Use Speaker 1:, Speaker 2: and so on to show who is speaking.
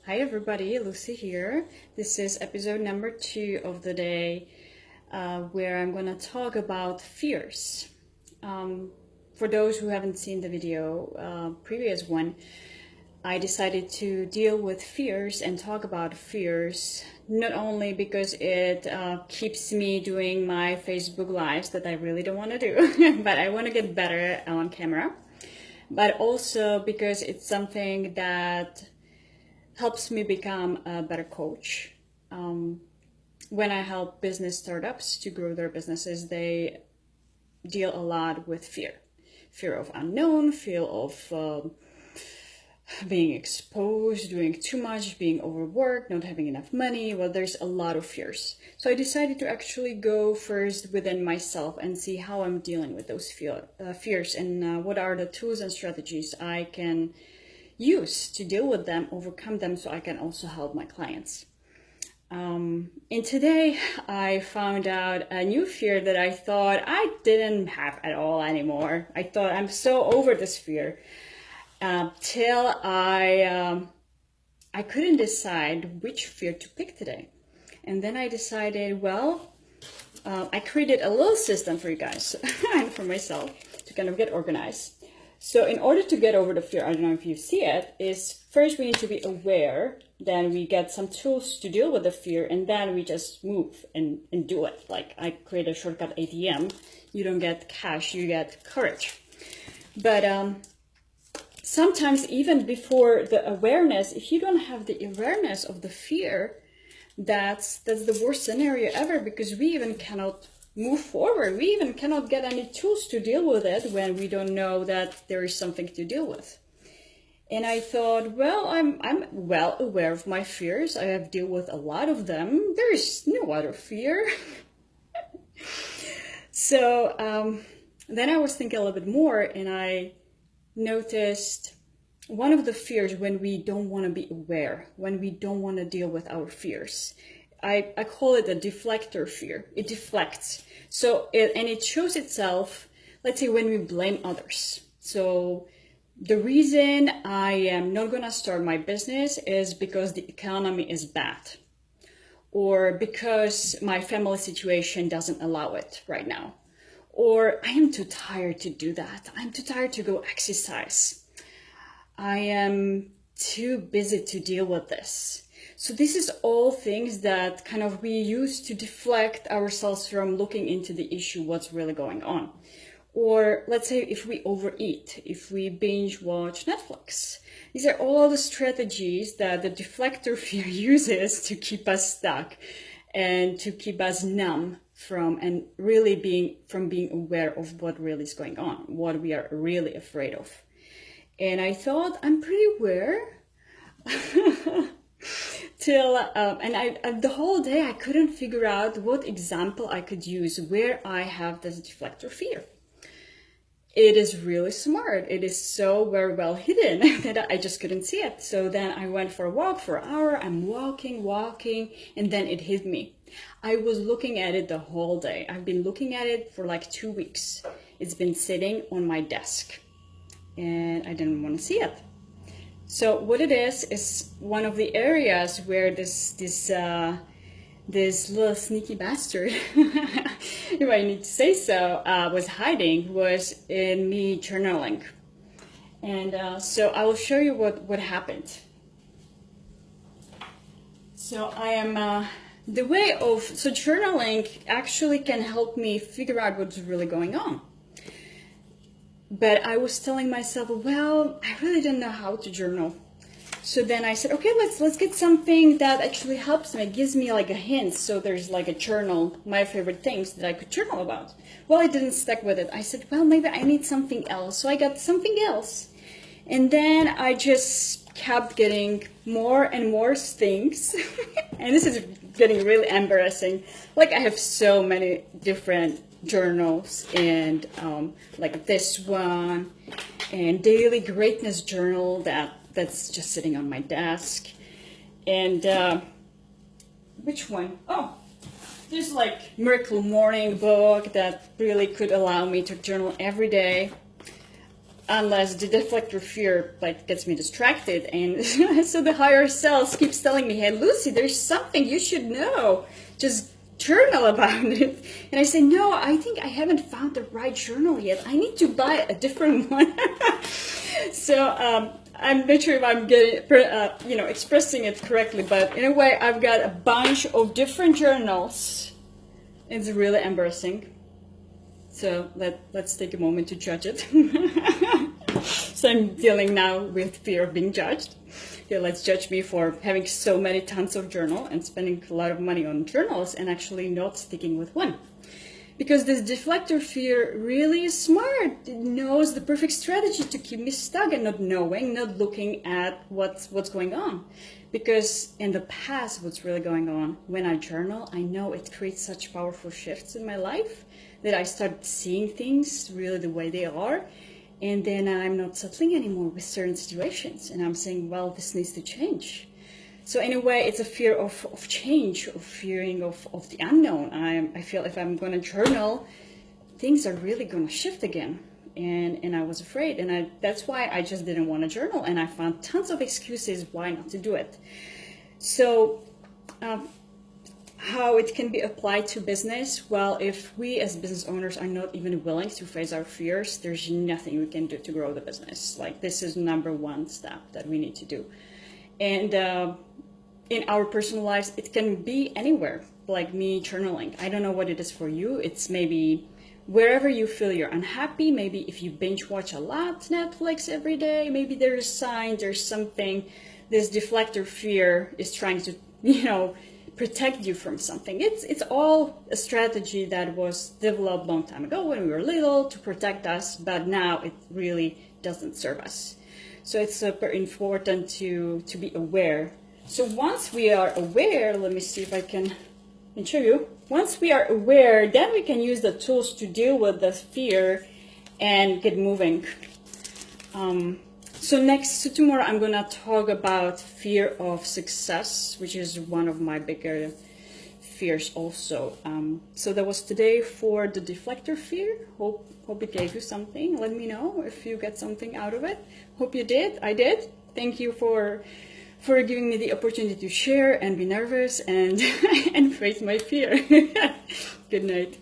Speaker 1: Hi everybody, Lucy here. This is episode number 2 of the day where I'm gonna talk about fears. For those who haven't seen the video, previous one, I decided to deal with fears and talk about fears, not only because it keeps me doing my Facebook lives that I really don't want to do, but I want to get better on camera, but also because it's something that helps me become a better coach. When I help business startups to grow their businesses, they deal a lot with fear. Fear of unknown, fear of being exposed, doing too much, being overworked, not having enough money. Well, there's a lot of fears. So I decided to actually go first within myself and see how I'm dealing with those fears and what are the tools and strategies I can use to deal with them, overcome them, so I can also help my clients. And today I found out a new fear that I thought I didn't have at all anymore. I thought I'm so over this fear. Till I couldn't decide which fear to pick today. And then I decided, well, I created a little system for you guys and for myself to kind of get organized. So in order to get over the fear, I don't know if you see it, is first we need to be aware, then we get some tools to deal with the fear, and then we just move and do it. Like I create a shortcut ATM, you don't get cash, you get courage. But sometimes even before the awareness, if you don't have the awareness of the fear, that's the worst scenario ever, because we even cannot move forward. We even cannot get any tools to deal with it when we don't know that there is something to deal with. And I thought, well, I'm well aware of my fears. I have dealt with a lot of them. There is no other fear. So then I was thinking a little bit more, and I noticed one of the fears when we don't want to be aware, when we don't want to deal with our fears. I call it a deflector fear. It deflects. So it shows itself, let's say, when we blame others. So the reason I am not going to start my business is because the economy is bad, or because my family situation doesn't allow it right now, or I am too tired to do that. I'm too tired to go exercise. I am too busy to deal with this. So this is all things that kind of we use to deflect ourselves from looking into the issue, what's really going on. Or let's say if we overeat, if we binge watch Netflix. These are all the strategies that the deflector fear uses to keep us stuck and to keep us numb from and really being aware of what really is going on, what we are really afraid of. And I thought I'm pretty aware. Till and the whole day I couldn't figure out what example I could use where I have this deflector fear. It is really smart. It is so very well hidden that I just couldn't see it. So then I went for a walk for an hour. I'm walking, and then it hit me. I was looking at it the whole day. I've been looking at it for like 2 weeks. It's been sitting on my desk and I didn't want to see it. So what it is one of the areas where this little sneaky bastard, if I need to say so, was hiding, was in me journaling. And so I will show you what happened. So I am, so journaling actually can help me figure out what's really going on. But I was telling myself, well, I really don't know how to journal. So then I said, okay, let's get something that actually helps me, gives me like a hint. So there's like a journal, my favorite things that I could journal about. Well, I didn't stick with it. I said, well, maybe I need something else. So I got something else. And then I just kept getting more and more things. And this is getting really embarrassing. Like I have so many different journals, and like this one, and daily greatness journal that's just sitting on my desk. And which one? Oh, there's like Miracle Morning book that really could allow me to journal every day. unless the deflector fear like gets me distracted. And so the higher self keeps telling me, hey Lucy, there's something you should know, just journal about it. And I say, no, I think I haven't found the right journal yet, I need to buy a different one. So I'm not sure if I'm getting expressing it correctly, but in a way I've got a bunch of different journals. It's really embarrassing. So let's take a moment to judge it. So I'm dealing now with fear of being judged. Yeah, let's judge me for having so many tons of journal and spending a lot of money on journals and actually not sticking with one. Because this deflector fear really is smart. It knows the perfect strategy to keep me stuck and not knowing, not looking at what's going on. Because in the past, what's really going on, when I journal, I know it creates such powerful shifts in my life that I start seeing things really the way they are. And then I'm not settling anymore with certain situations. And I'm saying, well, this needs to change. So in a way, it's a fear of change, of fearing of the unknown. I feel if I'm going to journal, things are really going to shift again. And I was afraid. And that's why I just didn't want to journal. And I found tons of excuses why not to do it. So how it can be applied to business? Well, if we as business owners are not even willing to face our fears, there's nothing we can do to grow the business. Like, this is #1 step that we need to do. And in our personal lives, it can be anywhere, like me journaling. I don't know what it is for you. It's maybe wherever you feel you're unhappy, maybe if you binge watch a lot Netflix every day, maybe there's a sign, there's something, this deflector fear is trying to, protect you from something. It's all a strategy that was developed a long time ago when we were little to protect us, but now it really doesn't serve us. So it's super important to be aware. So once we are aware, let me see if I can show you. Once we are aware, then we can use the tools to deal with the fear and get moving. So tomorrow I'm gonna talk about fear of success, which is one of my bigger fears also. So that was today for the deflector fear. Hope it gave you something. Let me know if you get something out of it. Hope you did. I did. Thank you for giving me the opportunity to share and be nervous and and face my fear. Good night.